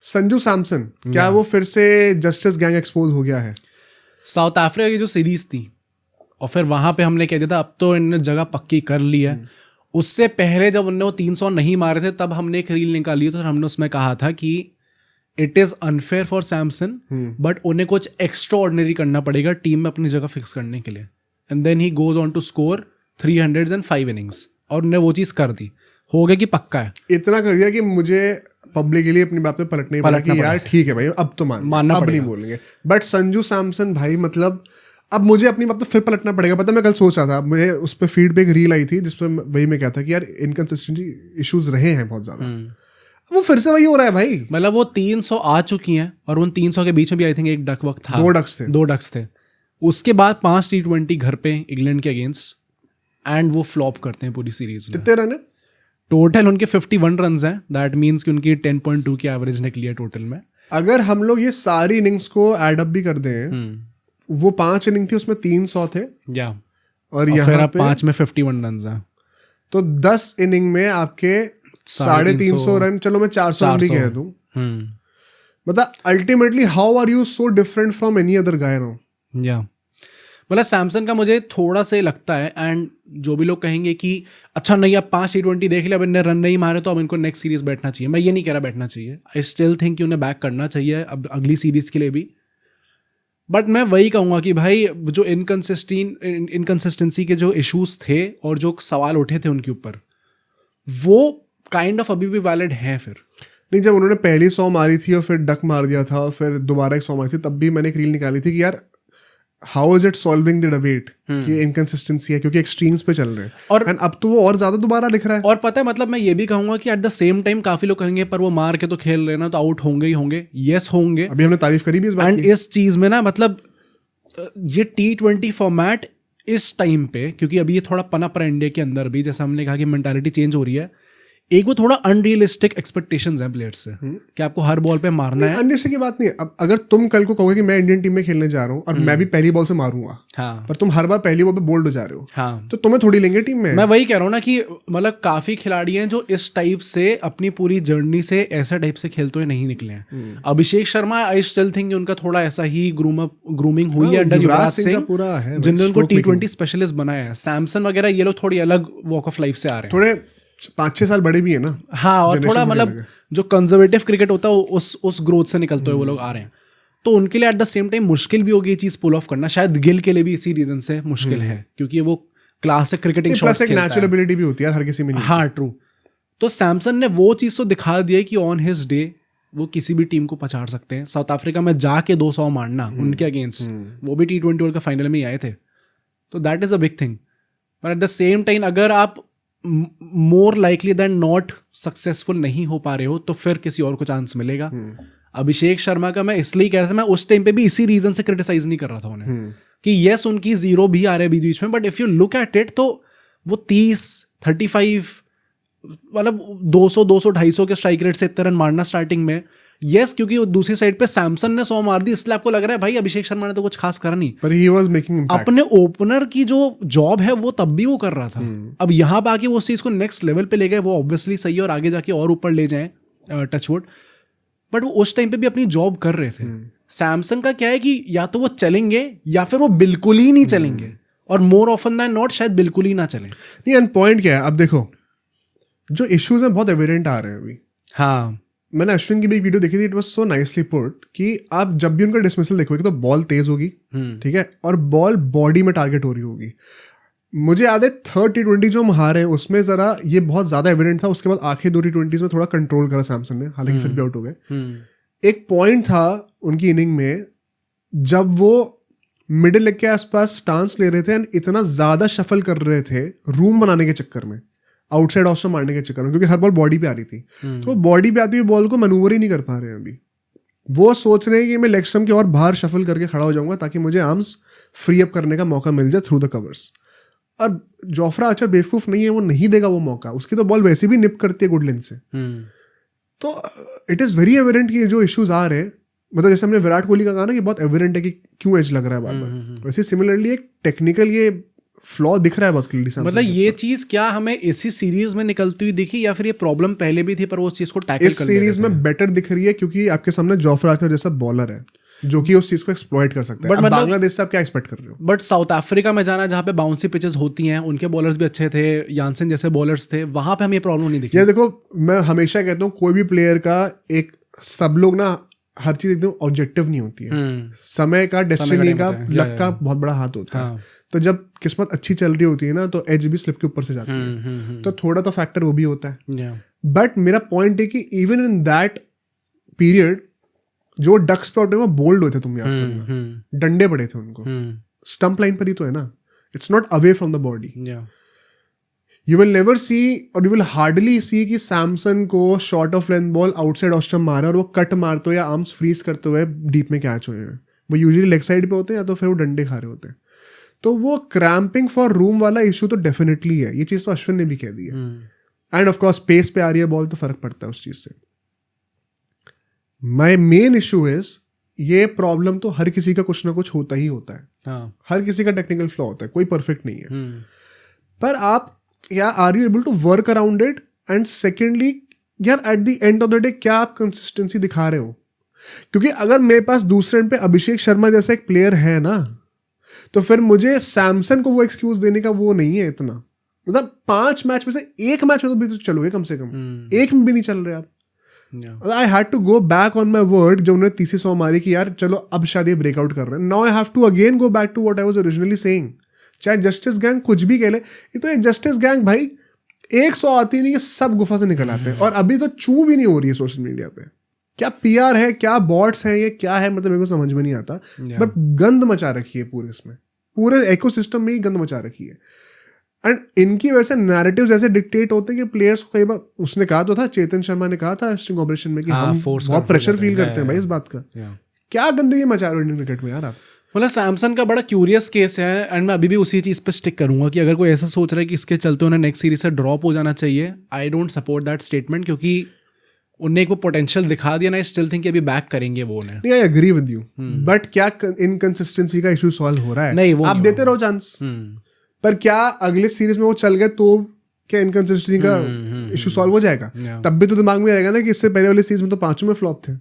संजू सैमसन, क्या वो फिर से जस्टिस गैंग एक्सपोज हो गया है? साउथ अफ्रीका की जो सीरीज थी और फिर वहां पे हमने कह दिया था अब तो इन्होंने जगह पक्की कर ली है। उससे पहले जब उन्होंने वो 300 नहीं मारे थे तब हमने एक रील निकाली तो हमने उसमें कहा था कि it is unfair for Samson but उन्हें कुछ एक्स्ट्रा ऑर्डिनरी करना पड़ेगा टीम में अपनी जगह फिक्स करने के लिए। And then he goes on to score 305 innings और उन्होंने वो चीज़ कर दी, हो गया कि पक्का है। इतना कर दिया कि मुझे पब्लिकली अपनी बात पे पलटना ही पड़ा कि यार ठीक है भाई अब तो मानना अब नहीं बोलेंगे। बट संजू सैमसन भाई मतलब अब मुझे अपनी बात पे फिर पलटना पड़ेगा। पता मैं कल सोच रहा था, मुझे उस पर फीड पे एक रील आई थी जिसपे वही मैं कहता कि यार इनकंसिस्टेंसी इश्यूज रहे हैं बहुत ज्यादा, वो फिर से वही हो रहा है भाई। मतलब वो 300 आ चुकी हैं और उन 300 के बीच में भी आई थिंक एक डक वक्त था, 2 डक्स थे। उसके बाद 5 T20 घर पे इंग्लैंड के अगेंस्ट एंड वो फ्लॉप करते हैं पूरी सीरीज में। कितने रन है टोटल? उनके 51 रन हैं। दैट मीन्स कि उनकी 10.2 की एवरेज निकली है टोटल में। अगर हम लोग ये सारी इनिंग्स को एड अप भी कर दें, वो 5 इनिंग थी उसमें 300 थे या और यहाँ पे 5 में 51 रन हैं, तो 10 इनिंग में आपके 350 रन, चलो मैं 400 रन भी कह दूं। मतलब ultimately how are you so different from any other guy now? या मतलब सैमसन का मुझे थोड़ा सा लगता है, एंड जो भी लोग कहेंगे कि अच्छा नहीं अब 5 T20 देख लिया, अब इन्हें रन नहीं मारे तो अब इनको नेक्स्ट सीरीज बैठना चाहिए, मैं ये नहीं कह रहा बैठना चाहिए। आई स्टिल थिंक कि उन्हें बैक करना चाहिए अब अगली सीरीज के लिए भी। बट मैं वही कहूँगा कि भाई जो इनकंसिस्टेंसी के जो इश्यूज थे और जो सवाल उठे थे उनके ऊपर, वो काइंड ऑफ अभी भी वैलिड है। फिर नहीं, जब उन्होंने पहली 100 मारी थी और फिर डक मार दिया था और फिर दोबारा एक 100 मारी थी, तब भी मैंने एक रील निकाली थी कि यार how is it solving the debate कि इनकंसिस्टेंसी है, क्योंकि एक्सट्रीम्स पे चल रहे हैं और अब तो वो और ज्यादा दोबारा दिख रहा है। और पता है मतलब मैं ये भी कहूंगा कि एट द सेम टाइम काफी लोग कहेंगे पर वो मार के तो खेल रहे हैं ना, तो आउट होंगे ही होंगे। यस होंगे, अभी हमने तारीफ करी भी इस बात की। एंड इस चीज में ना मतलब ये T20 फॉर्मेट इस टाइम पे, क्योंकि अभी ये थोड़ा पनप रहा है इंडिया के अंदर भी, जैसे हमने कहा कि मेंटालिटी चेंज हो रही है। एक वो थोड़ा अनरियलिस्टिक एक्सपेक्टेशंस हैं प्लेयर्स से कि आपको हर बॉल पे मारना है। अनरियलिस्टिक की बात नहीं है। अब अगर तुम कल को कहोगे कि मैं इंडियन टीम में खेलने जा रहा हूँ और मैं भी पहली बॉल से मारूंगा, हाँ, पर तुम हर बार पहली बॉल पे बोल्ड हो जा रहे हो, हाँ, तो तुम्हें थोड़ी लेंगे टीम में। मैं वही कह रहा हूँ ना कि मतलब काफी खिलाड़ी हैं जो इस टाइप से अपनी पूरी जर्नी से ऐसा टाइप से खेलते हुए नहीं निकले हैं। अभिषेक शर्मा आई स्टिल थिंक उनका थोड़ा ऐसा ही ग्रूमिंग हुई है अंडर युवराज सिंह, जिन्होंने उनको T20 स्पेशलिस्ट बनाया है। सैमसन वगैरह ये लोग थोड़ी अलग वॉक ऑफ लाइफ से आ रहे हैं, थोड़े 5-6 साल बड़े भी है ना। हाँ, और थोड़ा मतलब जो कंजर्वेटिव क्रिकेट होता है उस ग्रोथ से निकलते हुए वो लोग आ रहे हैं। तो उनके लिए एट द सेम टाइम मुश्किल भी होगी ये चीज पुल ऑफ करना। शायद गिल के लिए भी इसी रीजन से मुश्किल है, क्योंकि वो क्लासिक क्रिकेटिंग शॉट्स खेलता है। नेचुरल एबिलिटी भी होती है हर किसी में। हाँ, ट्रू। तो सैमसन ने वो चीज तो दिखा दी है कि ऑन हिज डे वो किसी भी टीम को पछाड़ सकते हैं। साउथ अफ्रीका में जाके 200 मारना उनके अगेंस्ट, वो भी T20 वर्ल्ड कप फाइनल में ही आए थे, तो that is a big thing. But at the same time अगर आप more likely than not successful नहीं हो पा रहे हो तो फिर किसी और को चांस मिलेगा। अभिषेक शर्मा का मैं इसलिए कह रहा था, मैं उस टाइम पे भी इसी रीजन से क्रिटिसाइज नहीं कर रहा था उन्हें कि यस उनकी 0 भी आ रहे हैं बीच बीच में, but if you look at it तो वो 30-35 मतलब 200-250 के स्ट्राइक रेट से इतने रन मारना स्टार्टिंग में। यस, क्योंकि दूसरी साइड पे सैमसन ने 100 मार दी, इसलिए आपको लग रहा है भाई अभिषेक शर्मा ने तो कुछ खास करा नहीं, पर ही वाज मेकिंग इम्पैक्ट। अपने ओपनर की जो जॉब है वो तब भी वो कर रहा था। अब यहाँ पे आके वो उस चीज को नेक्स्ट लेवल पे ले गए, वो ऑब्वियसली सही है और आगे जाके और ऊपर ले जाएं, टचवुड। बट वो उस टाइम पे भी अपनी जॉब कर रहे थे। सैमसन का क्या है कि या तो वो चलेंगे या फिर वो बिल्कुल ही नहीं चलेंगे, और मोर ऑफन दैन नॉट शायद बिल्कुल ही ना चले। नहीं, एंड पॉइंट क्या है, अब देखो जो इश्यूज हैं बहुत एविडेंट आ रहे हैं अभी। हाँ, मैंने अश्विन की भी एक वीडियो देखी थी, it was so nicely put कि आप जब भी उनका डिसमिसल देखोगे तो बॉल तेज होगी, ठीक है, और बॉल बॉडी में टारगेट हो रही होगी। मुझे याद है 3rd T20 जो हम हारे हैं उसमें जरा ये बहुत ज्यादा एविडेंट था। उसके बाद आखिरी 2 T20s में थोड़ा कंट्रोल करा सैमसन ने, हालांकि फिर भी आउट हो गए। एक पॉइंट था उनकी इनिंग में जब वो मिडिल लेग के आसपास स्टांस ले रहे थे एंड इतना ज्यादा शफल कर रहे थे रूम बनाने के चक्कर में, आउटसाइड ऑफ से मारने के चक्कर में, क्योंकि हर बॉल बॉडी पे आ रही थी। तो बॉडी पे आती हुई बॉल को मैनूवर ही नहीं कर पा रहे हैं अभी। वो सोच रहे हैं कि मैं लेग स्टंप के और बाहर शफल करके खड़ा हो जाऊंगा ताकि मुझे आर्म्स फ्री अप करने का मौका मिल जाए थ्रू द कवर्स। और जोफ्रा आर्चर बेवकूफ नहीं है, वो नहीं देगा वो मौका। उसकी तो बॉल वैसे भी निप करती है गुड लेंथ से। तो इट इज वेरी एविडेंट कि जो इश्यूज आ रहे हैं, मतलब जैसे हमने विराट कोहली का कहा ना कि बहुत एविडेंट है कि क्यों एज लग रहा है बार बार, वैसे सिमिलरली एक टेक्निकल ये फ्लॉ दिख रहा है बहुत क्लियरली सैमसन। मतलब ये चीज क्या हमें इसी सीरीज में निकलती हुई दिखी या फिर ये प्रॉब्लम पहले भी थी पर वो चीज को टैकल इस सीरीज में बेटर दिख रही है क्योंकि आपके सामने जोफ्रा आर्चर जैसा बॉलर है जो कि उस चीज को एक्सप्लॉइट कर सकता है। अब बांग्लादेश से आप क्या एक्सपेक्ट कर रहे हो? बट साउथ अफ्रीका में जाना जहाँ पे बाउंसी पिचेस होती हैं, उनके बॉलर्स भी अच्छे थे, यानसेन जैसे बॉलर्स थे, वहां पे हमें ये प्रॉब्लम नहीं दिखी। यार देखो, मैं हमेशा कहता हूँ कोई भी प्लेयर का एक, सब लोग ना हर चीज एकदम ऑब्जेक्टिव नहीं होती है। समय का, डेस्टिनी का, लक का बहुत बड़ा हाथ होता है। तो जब किस्मत अच्छी चल रही होती है ना तो एज भी स्लिप के ऊपर से जाती है, तो थोड़ा तो फैक्टर वो भी होता है। बट मेरा पॉइंट है कि इवन इन दैट पीरियड जो डक्स पे वो बोल्ड हुए थे, तुम याद करना, डंडे पड़े थे उनको, स्टंप लाइन पर ही तो है ना, it's not away from the body. You will never see और यू विल हार्डली सी कि सैमसन को short of length ball outside off stump मारा और वो कट मारते हुए या आर्म्स फ्रीज करते हुए डीप में कैच हुए हैं। वो यूजुअली लेग साइड पे होते हैं या तो फिर वो डंडे खा रहे होते हैं। तो वो क्रैम्पिंग फॉर रूम वाला इशू तो डेफिनेटली है, ये चीज़ तो अश्विन ने भी कह दी है। एंड ऑफ कोर्स स्पेस पे आ रही है बॉल तो फर्क पड़ता है उस चीज़ से। माई मेन इशू इज ये प्रॉब्लम तो हर किसी का कुछ ना कुछ होता ही होता है। हर किसी का टेक्निकल फ्लॉ होता है, कोई परफेक्ट नहीं है। पर आप या are you able to work around it? And secondly यार at the end of the day क्या आप कंसिस्टेंसी दिखा रहे हो? क्योंकि अगर मेरे पास दूसरे एंड पे अभिषेक शर्मा जैसा एक प्लेयर है ना, तो फिर मुझे सैमसन को वो एक्सक्यूज देने का वो नहीं है इतना। मतलब 5 मैच में से 1 मैच में तो भी तो चलोगे कम से कम, एक में भी नहीं चल रहे आप। I had to go back on my word जब उन्होंने तीसरी 100 मारी कि यार चलो अब शायद ये ब्रेकआउट कर रहे हैं। Now I have to again go back to what I was originally saying. चाहे जस्टिस गैंग कुछ भी कह ले, ये तो एक जस्टिस गैंग भाई 100 आती नहीं, सब गुफा से निकल आते हैं। और अभी तो चू भी नहीं हो रही है सोशल मीडिया पे। क्या पीआर है, क्या बॉट्स है, ये क्या है, मतलब मेरे को समझ में नहीं आता। बट गंद मचा रखी है पूरे इसमें, पूरे इकोसिस्टम में ही गंद मचा रखी है। एंड इनकी वजह से नैरेटिव्स ऐसे डिक्टेट होते हैं कि प्लेयर्स को कई बार, उसने कहा तो था, चेतन शर्मा ने कहा था स्टिंग ऑपरेशन में कि हम बहुत प्रेशर फील करते हैं भाई इस बात का। क्या गंदगी मचा रहे हो इंडियन क्रिकेट में यार आप? मतलब सैमसन का बड़ा क्यूरियस केस है एंड मैं अभी भी उसी चीज़ पे स्टिक करूंगा कि अगर कोई ऐसा सोच रहा है कि इसके चलते उन्हें नेक्स्ट सीरीज से ड्रॉप हो जाना चाहिए, I don't support that statement. क्योंकि उनने एक वो पोटेंशियल दिखा दिया ना, आई स्टिल थिंक अभी बैक करेंगे वो उन्हें। नहीं, I agree with you, but क्या इनकंसिस्टेंसी का इशू सॉल्व हो रहा है? नहीं, वो आप देते रहो चांस, पर क्या अगले सीरीज में वो चल गए तो क्या इनकंसिस्टेंसी का इशू सॉल्व हो जाएगा? तब भी तो दिमाग में रहेगा ना कि इससे पहले वाली सीरीज में तो 5 में फ्लॉप थे।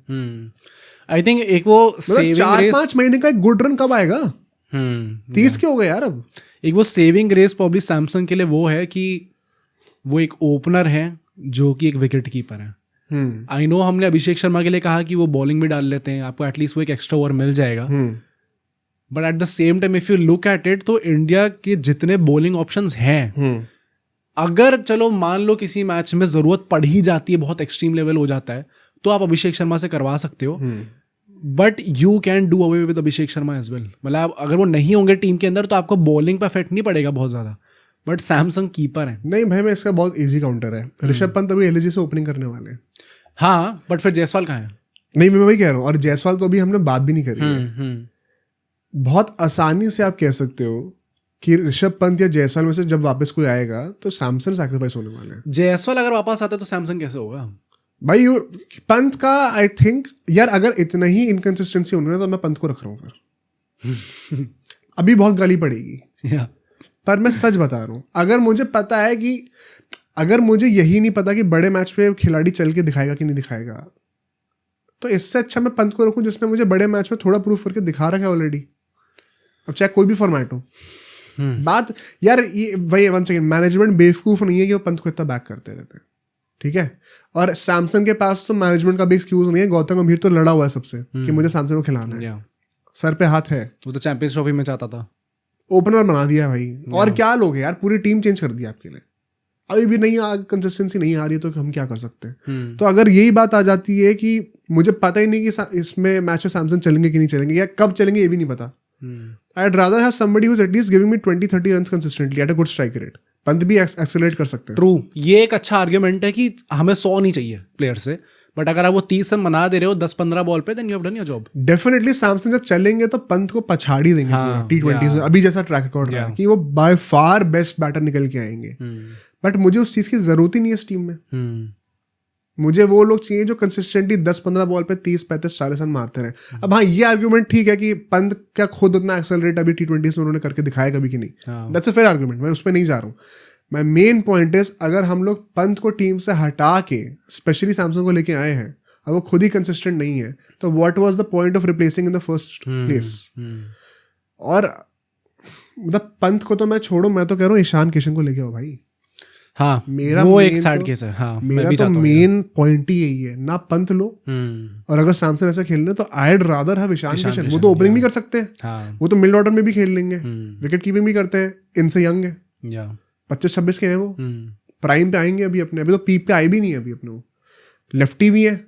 आई थिंक एक वो 4-5 महीने का एक गुड रन कब आएगा? 30 के हो गए यार अब। एक वो सेविंग ग्रेस प्रॉब्ली सैमसंग के लिए वो है कि वो एक ओपनर है जो कि एक विकेट कीपर है। आई नो हमने अभिषेक शर्मा के लिए कहा कि वो बॉलिंग भी डाल लेते हैं, आपको एटलीस्ट वो एक एक्स्ट्रा ओवर मिल जाएगा। But at the same time if you look at it, तो इंडिया के जितने बॉलिंग ऑप्शंस हैं, अगर चलो मान लो किसी मैच में जरूरत पड़ ही जाती है, बहुत एक्सट्रीम लेवल हो जाता है, तो आप अभिषेक शर्मा से करवा सकते हो। But you can do away with Abhishek Sharma as well. मतलब अगर वो नहीं होंगे टीम के अंदर तो आपको बॉलिंग पे इफेक्ट नहीं पड़ेगा बहुत ज्यादा। बट सैमसंग कीपर है। नहीं भाई, मैं इसका बहुत इजी काउंटर है, ऋषभ पंत अभी एलजी से ओपनिंग करने वाले हैं। हाँ, बट फिर जायसवाल कहाँ है? नहीं, मैं वही कह रहा हूँ। और जायसवाल तो अभी हमने बात भी नहीं करी है। बहुत आसानी से आप कह सकते हो कि ऋषभ पंत या जायसवाल में से जब वापस कोई आएगा तो सैमसन सैक्रिफाइस होने वाले हैं। जायसवाल अगर वापस आता है तो सैमसंग कैसे होगा भाई? पंत का आई थिंक यार अगर इतना ही इनकंसिस्टेंसी होने ना तो मैं पंत को रख रहा हूँ फिर। अभी बहुत गाली पड़ेगी पर मैं सच बता रहा हूँ। अगर मुझे पता है कि अगर मुझे यही नहीं पता कि बड़े मैच पे खिलाड़ी चल के दिखाएगा कि नहीं दिखाएगा, तो इससे अच्छा मैं पंत को रखूँ जिसने मुझे बड़े मैच में थोड़ा प्रूफ करके दिखा रखा है ऑलरेडी। अब चाहे कोई भी फॉर्मेट हो। बात यार ये वही, वन सेकेंड, मैनेजमेंट बेवकूफ नहीं है कि वो पंत को इतना बैक करते रहते हैं, ठीक है? और सैमसंग के पास तो मैनेजमेंट का भी एक्सक्यूज नहीं है। गौतम गंभीर तो लड़ा हुआ है सबसे कि मुझे सैमसंग को खिलाना है, सर पे हाथ है। वो तो चैंपियंस ट्रॉफी में चाहता था, ओपनर बना दिया भाई। और क्या लोग यार, पूरी टीम चेंज कर दी आपके लिए। अभी भी नहीं कंसिस्टेंसी नहीं आ रही है तो हम क्या कर सकते हैं? तो अगर यही बात आ जाती है कि मुझे पता ही नहीं कि इसमें मैच में सैमसंग चलेंगे कि नहीं चलेंगे या कब चलेंगे ये भी नहीं पता, I'd rather have somebody who's at least giving me 20-30 runs consistently at a good strike rate. Pant भी एक्सेलरेट कर सकते हैं। ट्रू, ये एक अच्छा आर्ग्यूमेंट है कि हमें 100 नहीं चाहिए प्लेयर से, बट अगर आप वो 30 रन बना दे रहे हो 10-15 बॉल पे, then you have done your job. Definitely Samson जब चलेंगे तो पंत को पछाड़ी देंगे T20 में। अभी जैसा ट्रैक रिकॉर्ड रहा है कि वो बाय फार बेस्ट बैटर निकल के आएंगे। बट मुझे उस चीज की जरूरत ही नहीं है इस टीम में। मुझे वो लोग चाहिए जो कंसिस्टेंटली 10-15 बॉल पे 30-35-40 रन मारते रहे। अब हाँ, ये आर्ग्यूमेंट ठीक है कि पंत क्या खुद उतना एक्सेलरेट अभी T20 में उन्होंने करके दिखाया कभी कि नहीं, दैट्स अ फेयर आर्ग्यूमेंट, मैं उस पर नहीं जा रहा हूँ। माय मेन पॉइंट इज, अगर हम लोग पंत को टीम से हटा के स्पेशली सैमसन को लेके आए हैं और वो खुद ही कंसिस्टेंट नहीं है, तो what was the point of replacing in the first place? और मतलब पंत को तो मैं छोड़ू, मैं तो कह रहा हूँ ईशान किशन को लेके आओ भाई। हाँ, मेरा वो एक main सैड तो- केस है। हाँ, मेरा तो मेन पॉइंट ही यही है ना, पंत लो और अगर सैमसन ऐसा खेलने तो I rather have Ishan Kishan. वो तो ओपनिंग भी कर सकते हैं, हाँ, वो तो मिड ऑर्डर में भी खेल लेंगे, विकेट कीपिंग भी करते हैं, इनसे यंग है, या 25-26 के हैं वो, प्राइम पे आएंगे अभी अपने, अभी तो पीक पे आई भी नहीं है अभी अपने। वो लेफ्टी भी है,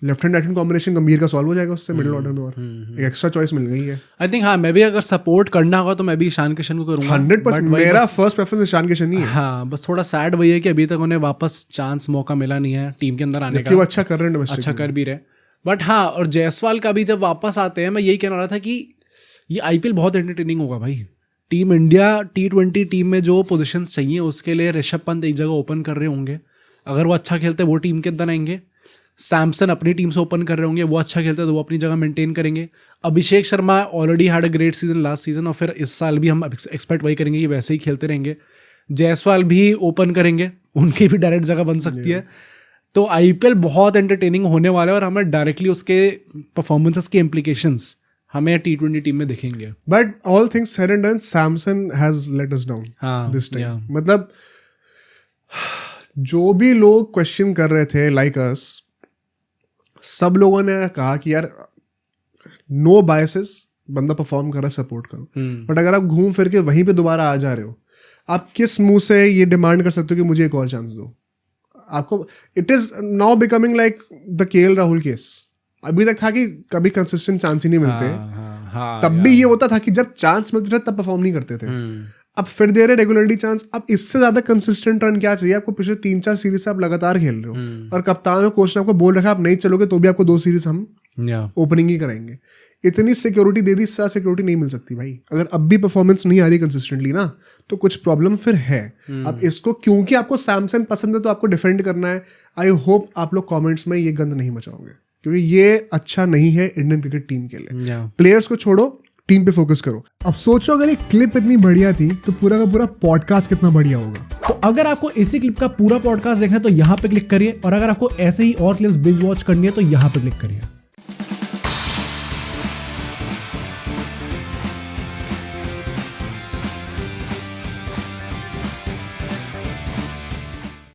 left hand right hand combination गंभीर का सॉल्व हो जाएगा उससे मिडिल ऑर्डर में, और एक एक्स्ट्रा चॉइस मिल गई है। आई थिंक हाँ, मैं भी अगर सपोर्ट करना होगा तो मैं भी ईशान किशन को करूंगा 100%। मेरा फर्स्ट प्रेफरेंस ईशान किशन ही है। हाँ, बस थोड़ा सैड वही है कि अभी तक उन्हें वापस चांस मौका मिला नहीं है टीम के अंदर आने जबकि वो का। अच्छा कर रहे हैं डोमेस्टिक अच्छा कर भी रहे, बट हाँ, और जायसवाल का भी जब वापस आते हैं, मैं यही कहना रहा था कि ये आईपीएल बहुत एंटरटेनिंग होगा भाई। टीम इंडिया T20 टीम में जो पोजीशंस चाहिए उसके लिए ऋषभ पंत एक जगह ओपन कर रहे होंगे, अगर वो अच्छा खेलते हैं वो टीम के अंदर आएंगे। सैमसन अपनी टीम से ओपन कर रहे होंगे, वो अच्छा खेलते हैं तो वो अपनी जगह मेंटेन करेंगे। Abhishek Sharma already had a great season last season, और फिर इस साल भी हम एक्सपेक्ट वही करेंगे कि वैसे ही खेलते रहेंगे। जायसवाल भी ओपन करेंगे, उनकी भी डायरेक्ट जगह बन सकती है। तो आईपीएल बहुत एंटरटेनिंग होने वाला है और हमें डायरेक्टली उसके परफॉर्मेंसेस के इम्प्लीकेशंस हमें T20 टीम में दिखेंगे। But all things said and done, Samson has let us down this time. मतलब जो भी लोग क्वेश्चन कर रहे थे लाइक अस, सब लोगों ने कहा कि यार नो बायसेस, बंदा परफॉर्म कर रहा है, सपोर्ट करो। बट अगर आप घूम फिर के वहीं पे दोबारा आ जा रहे हो, आप किस मुंह से ये डिमांड कर सकते हो कि मुझे एक और चांस दो? आपको it is now becoming like the KL Rahul case. अभी तक था कि कभी कंसिस्टेंट चांस ही नहीं मिलते, तब भी ये होता था कि जब चांस मिलते थे तब परफॉर्म नहीं करते थे। अब फिर दे रहे रेगुलरली चांस। अब इससे ज्यादा कंसिस्टेंट रन क्या चाहिए आपको? पिछले 3-4 सीरीज से आप लगातार खेल रहे हो और कप्तान और कोच ने आपको बोल रखा आप नहीं चलोगे तो भी आपको 2 सीरीज हम ओपनिंग ही कराएंगे। इतनी सिक्योरिटी दे दी, इससे सिक्योरिटी नहीं मिल सकती भाई। अगर अब भी परफॉर्मेंस नहीं आ रही कंसिस्टेंटली ना, तो कुछ प्रॉब्लम फिर है। अब इसको क्योंकि आपको सैमसन पसंद है तो आपको डिफेंड करना है। आई होप आप लोग कमेंट्स में ये गंद नहीं मचाओगे, क्योंकि ये अच्छा नहीं है इंडियन क्रिकेट टीम के लिए। प्लेयर्स को छोड़ो, टीम पे फोकस करो। अब सोचो अगर एक क्लिप इतनी बढ़िया थी तो पूरा का पूरा पॉडकास्ट कितना बढ़िया होगा। तो अगर आपको इसी क्लिप का पूरा पॉडकास्ट देखना है तो यहाँ पे क्लिक करिए, और अगर आपको ऐसे ही और क्लिप्स बिंज वॉच करनी है तो यहाँ पे क्लिक करिए।